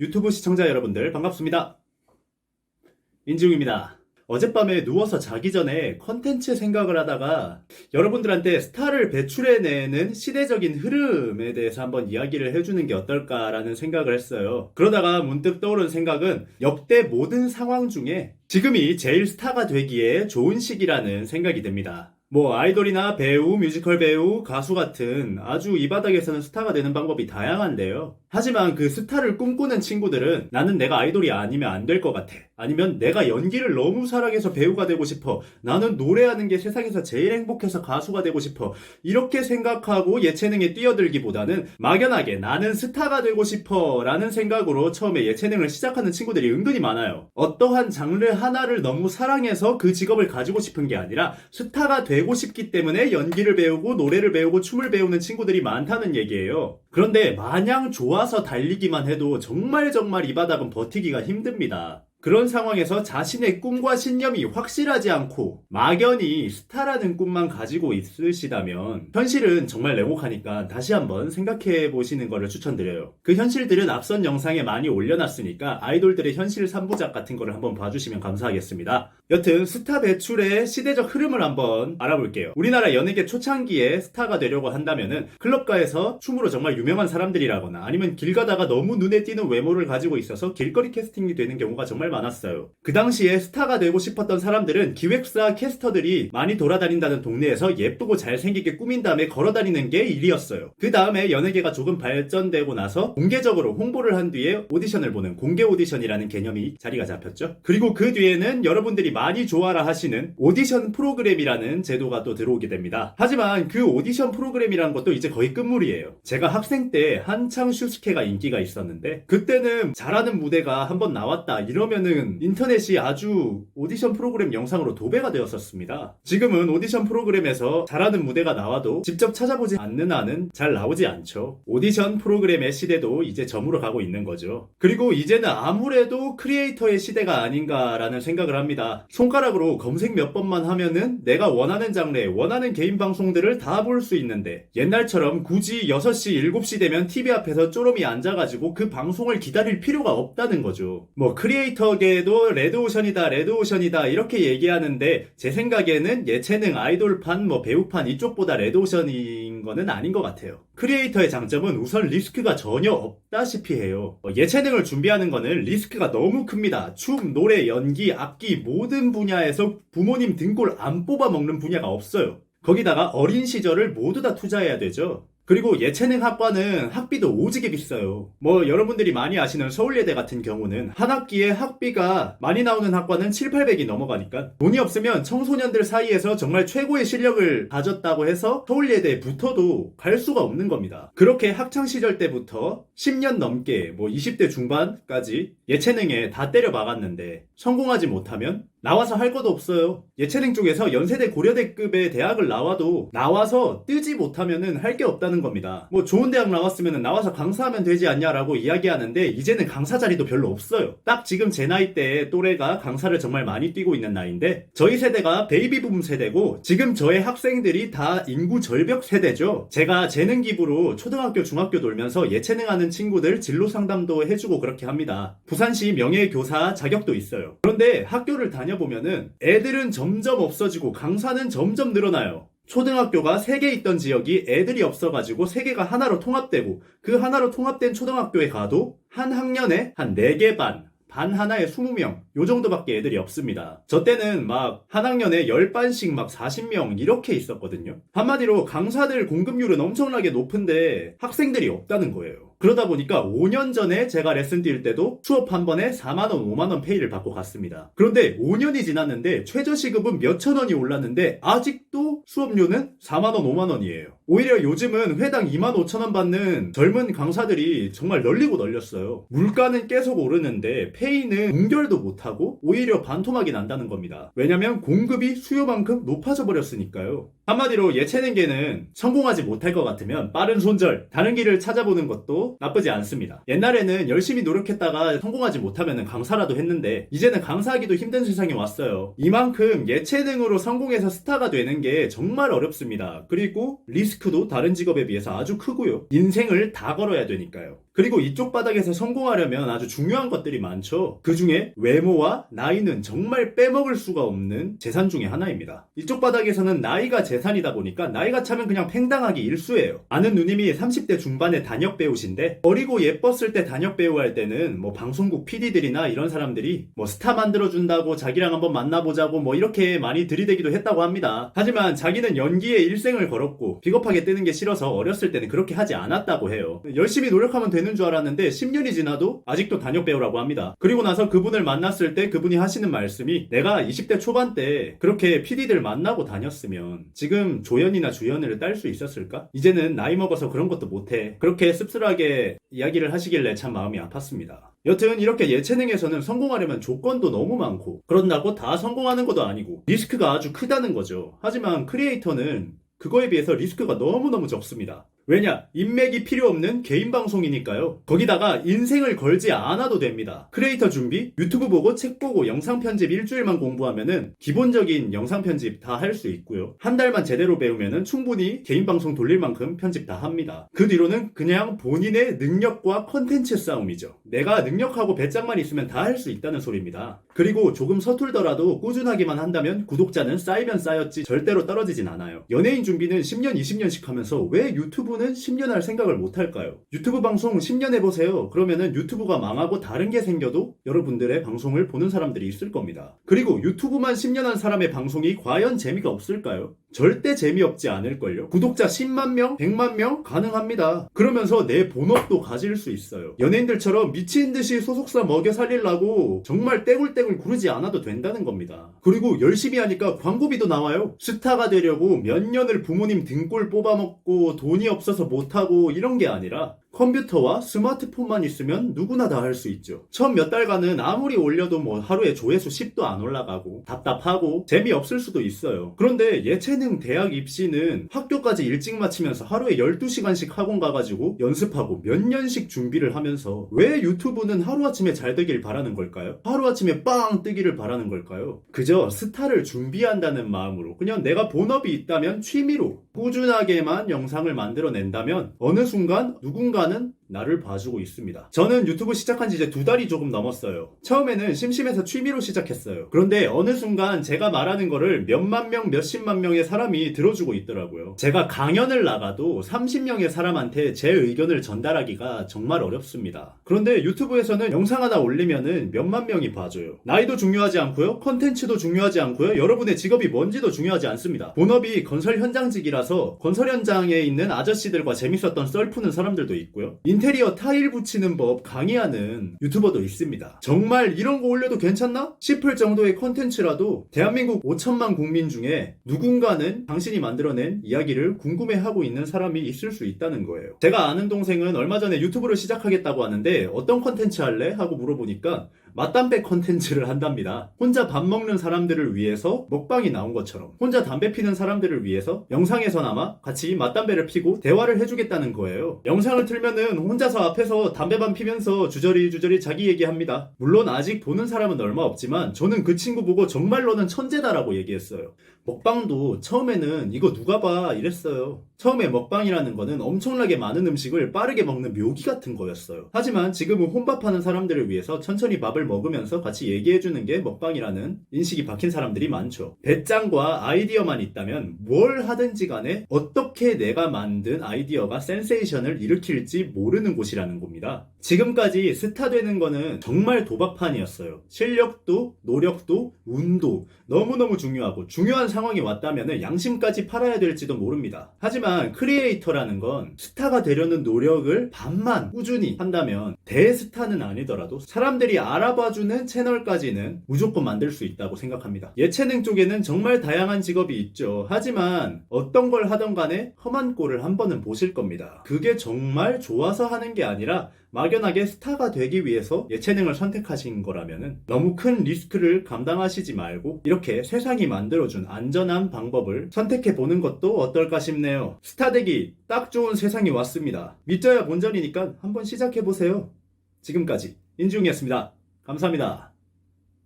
유튜브 시청자 여러분들 반갑습니다. 인지웅입니다. 어젯밤에 누워서 자기 전에 컨텐츠 생각을 하다가 여러분들한테 스타를 배출해내는 시대적인 흐름에 대해서 한번 이야기를 해주는 게 어떨까라는 생각을 했어요. 그러다가 문득 떠오른 생각은 역대 모든 상황 중에 지금이 제일 스타가 되기에 좋은 시기라는 생각이 듭니다. 뭐 아이돌이나 배우, 뮤지컬 배우, 가수 같은 아주 이 바닥에서는 스타가 되는 방법이 다양한데요. 하지만 그 스타를 꿈꾸는 친구들은 나는 내가 아이돌이 아니면 안 될 것 같아. 아니면 내가 연기를 너무 사랑해서 배우가 되고 싶어. 나는 노래하는 게 세상에서 제일 행복해서 가수가 되고 싶어. 이렇게 생각하고 예체능에 뛰어들기보다는 막연하게 나는 스타가 되고 싶어 라는 생각으로 처음에 예체능을 시작하는 친구들이 은근히 많아요. 어떠한 장르 하나를 너무 사랑해서 그 직업을 가지고 싶은 게 아니라 스타가 되고 싶기 때문에 연기를 배우고 노래를 배우고 춤을 배우는 친구들이 많다는 얘기예요. 그런데 마냥 좋아서 달리기만 해도 정말 이 바닥은 버티기가 힘듭니다. 그런 상황에서 자신의 꿈과 신념이 확실하지 않고 막연히 스타라는 꿈만 가지고 있으시다면 현실은 정말 냉혹하니까 다시 한번 생각해 보시는 것을 추천드려요. 그 현실들은 앞선 영상에 많이 올려놨으니까 아이돌들의 현실 3부작 같은 거를 한번 봐주시면 감사하겠습니다. 여튼 스타 배출의 시대적 흐름을 한번 알아볼게요. 우리나라 연예계 초창기에 스타가 되려고 한다면은 클럽가에서 춤으로 정말 유명한 사람들이라거나 아니면 길 가다가 너무 눈에 띄는 외모를 가지고 있어서 길거리 캐스팅이 되는 경우가 정말 많았어요. 그 당시에 스타가 되고 싶었던 사람들은 기획사 캐스터들이 많이 돌아다닌다는 동네에서 예쁘고 잘생기게 꾸민 다음에 걸어다니는 게 일이었어요. 그 다음에 연예계가 조금 발전되고 나서 공개적으로 홍보를 한 뒤에 오디션을 보는 공개 오디션이라는 개념이 자리가 잡혔죠. 그리고 그 뒤에는 여러분들이 많이 좋아라 하시는 오디션 프로그램이라는 제도가 또 들어오게 됩니다. 하지만 그 오디션 프로그램이라는 것도 이제 거의 끝물이에요. 제가 학생 때 한창 슈스케가 인기가 있었는데 그때는 잘하는 무대가 한번 나왔다 이러면은 인터넷이 아주 오디션 프로그램 영상으로 도배가 되었었습니다. 지금은 오디션 프로그램에서 잘하는 무대가 나와도 직접 찾아보지 않는 한은 잘 나오지 않죠. 오디션 프로그램의 시대도 이제 저물어 가고 있는 거죠. 그리고 이제는 아무래도 크리에이터의 시대가 아닌가라는 생각을 합니다. 손가락으로 검색 몇 번만 하면은 내가 원하는 장르에 원하는 개인 방송들을 다 볼 수 있는데 옛날처럼 굳이 6시, 7시 되면 TV 앞에서 쪼름이 앉아가지고 그 방송을 기다릴 필요가 없다는 거죠. 뭐 크리에이터계도 레드오션이다 이렇게 얘기하는데 제 생각에는 예체능, 아이돌판, 뭐 배우판 이쪽보다 레드오션인 거는 아닌 것 같아요. 크리에이터의 장점은 우선 리스크가 전혀 없다시피 해요. 예체능을 준비하는 거는 리스크가 너무 큽니다. 춤, 노래, 연기, 악기 모든 분야에서 부모님 등골 안 뽑아먹는 분야가 없어요. 거기다가 어린 시절을 모두 다 투자해야 되죠. 그리고 예체능 학과는 학비도 오지게 비싸요. 뭐 여러분들이 많이 아시는 서울예대 같은 경우는 한 학기에 학비가 많이 나오는 학과는 7,800이 넘어가니까 돈이 없으면 청소년들 사이에서 정말 최고의 실력을 가졌다고 해서 서울예대에 붙어도 갈 수가 없는 겁니다. 그렇게 학창시절 때부터 10년 넘게 뭐 20대 중반까지 예체능에 다 때려 박았는데 성공하지 못하면 나와서 할 것도 없어요. 예체능 쪽에서 연세대 고려대급의 대학을 나와서 뜨지 못하면은 할 게 없다는 겁니다. 뭐 좋은 대학 나왔으면 나와서 강사하면 되지 않냐라고 이야기하는데 이제는 강사 자리도 별로 없어요. 딱 지금 제 나이 때 또래가 강사를 정말 많이 뛰고 있는 나이인데 저희 세대가 베이비붐 세대고 지금 저의 학생들이 다 인구 절벽 세대죠. 제가 재능 기부로 초등학교, 중학교 돌면서 예체능 하는 친구들 진로 상담도 해주고 그렇게 합니다. 부산시 명예교사 자격도 있어요. 그런데 학교를 다녀보면은 애들은 점점 없어지고 강사는 점점 늘어나요. 초등학교가 3개 있던 지역이 애들이 없어가지고 3개가 하나로 통합되고 그 하나로 통합된 초등학교에 가도 한 학년에 한 4개 반 하나에 20명 요 정도밖에 애들이 없습니다. 저 때는 막 한 학년에 10반씩 막 40명 이렇게 있었거든요. 한마디로 강사들 공급률은 엄청나게 높은데 학생들이 없다는 거예요. 그러다 보니까 5년 전에 제가 레슨 뛸 때도 수업 한 번에 4만원, 5만원 페이를 받고 갔습니다. 그런데 5년이 지났는데 최저시급은 몇천 원이 올랐는데 아직도 수업료는 4만원, 5만원이에요. 오히려 요즘은 회당 2만 5천 원 받는 젊은 강사들이 정말 널리고 널렸어요. 물가는 계속 오르는데 페이는 동결도 못하고 오히려 반토막이 난다는 겁니다. 왜냐면 공급이 수요만큼 높아져 버렸으니까요. 한마디로 예체능계는 성공하지 못할 것 같으면 빠른 손절, 다른 길을 찾아보는 것도 나쁘지 않습니다. 옛날에는 열심히 노력했다가 성공하지 못하면 강사라도 했는데 이제는 강사하기도 힘든 세상이 왔어요. 이만큼 예체능으로 성공해서 스타가 되는 게 정말 어렵습니다. 그리고 리스크도 다른 직업에 비해서 아주 크고요. 인생을 다 걸어야 되니까요. 그리고 이쪽 바닥에서 성공하려면 아주 중요한 것들이 많죠. 그 중에 외모와 나이는 정말 빼먹을 수가 없는 재산 중에 하나입니다. 이쪽 바닥에서는 나이가 재산이다 보니까 나이가 차면 그냥 팽당하기 일쑤예요. 아는 누님이 30대 중반의 단역 배우신데 어리고 예뻤을 때 단역 배우 할 때는 뭐 방송국 PD들이나 이런 사람들이 뭐 스타 만들어준다고 자기랑 한번 만나보자고 뭐 이렇게 많이 들이대기도 했다고 합니다. 하지만 자기는 연기에 일생을 걸었고 비겁하게 뜨는 게 싫어서 어렸을 때는 그렇게 하지 않았다고 해요. 열심히 노력하면 되는 줄 알았는데 10년이 지나도 아직도 단역 배우라고 합니다. 그리고 나서 그분을 만났을 때 그분이 하시는 말씀이 내가 20대 초반 때 그렇게 PD들 만나고 다녔으면 지금 조연이나 주연을 딸 수 있었을까? 이제는 나이 먹어서 그런 것도 못해. 그렇게 씁쓸하게 이야기를 하시길래 참 마음이 아팠습니다. 여튼 이렇게 예체능에서는 성공하려면 조건도 너무 많고 그런다고 다 성공하는 것도 아니고 리스크가 아주 크다는 거죠. 하지만 크리에이터는 그거에 비해서 리스크가 너무너무 적습니다. 왜냐? 인맥이 필요 없는 개인 방송이니까요. 거기다가 인생을 걸지 않아도 됩니다. 크리에이터 준비, 유튜브 보고 책 보고 영상 편집 일주일만 공부하면은 기본적인 영상 편집 다 할 수 있고요. 한 달만 제대로 배우면은 충분히 개인 방송 돌릴 만큼 편집 다 합니다. 그 뒤로는 그냥 본인의 능력과 컨텐츠 싸움이죠. 내가 능력하고 배짱만 있으면 다 할 수 있다는 소리입니다. 그리고 조금 서툴더라도 꾸준하기만 한다면 구독자는 쌓이면 쌓였지 절대로 떨어지진 않아요. 연예인 준비는 10년, 20년씩 하면서 왜 유튜브는 10년 할 생각을 못 할까요? 유튜브 방송 10년 해보세요. 그러면은 유튜브가 망하고 다른 게 생겨도 여러분들의 방송을 보는 사람들이 있을 겁니다. 그리고 유튜브만 10년 한 사람의 방송이 과연 재미가 없을까요? 절대 재미없지 않을걸요? 구독자 10만 명, 100만 명 가능합니다. 그러면서 내 본업도 가질 수 있어요. 연예인들처럼 미친 듯이 소속사 먹여 살리려고 정말 떼굴떼굴 구르지 않아도 된다는 겁니다. 그리고 열심히 하니까 광고비도 나와요. 스타가 되려고 몇 년을 부모님 등골 뽑아먹고 돈이 없어서 못하고 이런 게 아니라 컴퓨터와 스마트폰만 있으면 누구나 다 할 수 있죠. 처음 몇 달간은 아무리 올려도 뭐 하루에 조회수 10도 안 올라가고 답답하고 재미없을 수도 있어요. 그런데 예체능 대학 입시는 학교까지 일찍 마치면서 하루에 12시간씩 학원 가가지고 연습하고 몇 년씩 준비를 하면서 왜 유튜브는 하루아침에 잘 되길 바라는 걸까요? 하루아침에 빵 뜨기를 바라는 걸까요? 그저 스타를 준비한다는 마음으로 그냥 내가 본업이 있다면 취미로 꾸준하게만 영상을 만들어낸다면 어느 순간 누군가는 나를 봐주고 있습니다. 저는 유튜브 시작한 지 이제 2달이 조금 넘었어요. 처음에는 심심해서 취미로 시작했어요. 그런데 어느 순간 제가 말하는 거를 몇만 명, 몇십만 명의 사람이 들어주고 있더라고요. 제가 강연을 나가도 30명의 사람한테 제 의견을 전달하기가 정말 어렵습니다. 그런데 유튜브에서는 영상 하나 올리면은 몇만 명이 봐줘요. 나이도 중요하지 않고요. 컨텐츠도 중요하지 않고요. 여러분의 직업이 뭔지도 중요하지 않습니다. 본업이 건설 현장직이라서 건설 현장에 있는 아저씨들과 재밌었던 썰 푸는 사람들도 있고요. 인테리어 타일 붙이는 법 강의하는 유튜버도 있습니다. 정말 이런 거 올려도 괜찮나? 싶을 정도의 컨텐츠라도 대한민국 5천만 국민 중에 누군가는 당신이 만들어낸 이야기를 궁금해하고 있는 사람이 있을 수 있다는 거예요. 제가 아는 동생은 얼마 전에 유튜브를 시작하겠다고 하는데 어떤 컨텐츠 할래? 하고 물어보니까 맛담배 컨텐츠를 한답니다. 혼자 밥 먹는 사람들을 위해서 먹방이 나온 것처럼 혼자 담배 피는 사람들을 위해서 영상에서나마 같이 맛담배를 피고 대화를 해주겠다는 거예요. 영상을 틀면은 혼자서 앞에서 담배만 피면서 주저리 자기 얘기합니다. 물론 아직 보는 사람은 얼마 없지만 저는 그 친구 보고 정말로는 천재다라고 얘기했어요. 먹방도 처음에는 이거 누가 봐 이랬어요. 처음에 먹방이라는 거는 엄청나게 많은 음식을 빠르게 먹는 묘기 같은 거였어요. 하지만 지금은 혼밥하는 사람들을 위해서 천천히 밥을 먹으면서 같이 얘기해주는 게 먹방이라는 인식이 박힌 사람들이 많죠. 배짱과 아이디어만 있다면 뭘 하든지 간에 어떻게 내가 만든 아이디어가 센세이션을 일으킬지 모르는 곳이라는 겁니다. 지금까지 스타 되는 거는 정말 도박판이었어요. 실력도 노력도 운도 너무너무 중요하고 중요한 상황이 왔다면 양심까지 팔아야 될지도 모릅니다. 하지만 크리에이터라는 건 스타가 되려는 노력을 반만 꾸준히 한다면 대스타는 아니더라도 사람들이 알아봐주는 채널까지는 무조건 만들 수 있다고 생각합니다. 예체능 쪽에는 정말 다양한 직업이 있죠. 하지만 어떤 걸 하던 간에 험한 꼴을 한 번은 보실 겁니다. 그게 정말 좋아서 하는 게 아니라 막연하게 스타가 되기 위해서 예체능을 선택하신 거라면은 너무 큰 리스크를 감당하시지 말고 이렇게 세상이 만들어준 안전한 방법을 선택해보는 것도 어떨까 싶네요. 스타 되기 딱 좋은 세상이 왔습니다. 믿져야 본전이니까 한번 시작해보세요. 지금까지 인중이었습니다. 감사합니다.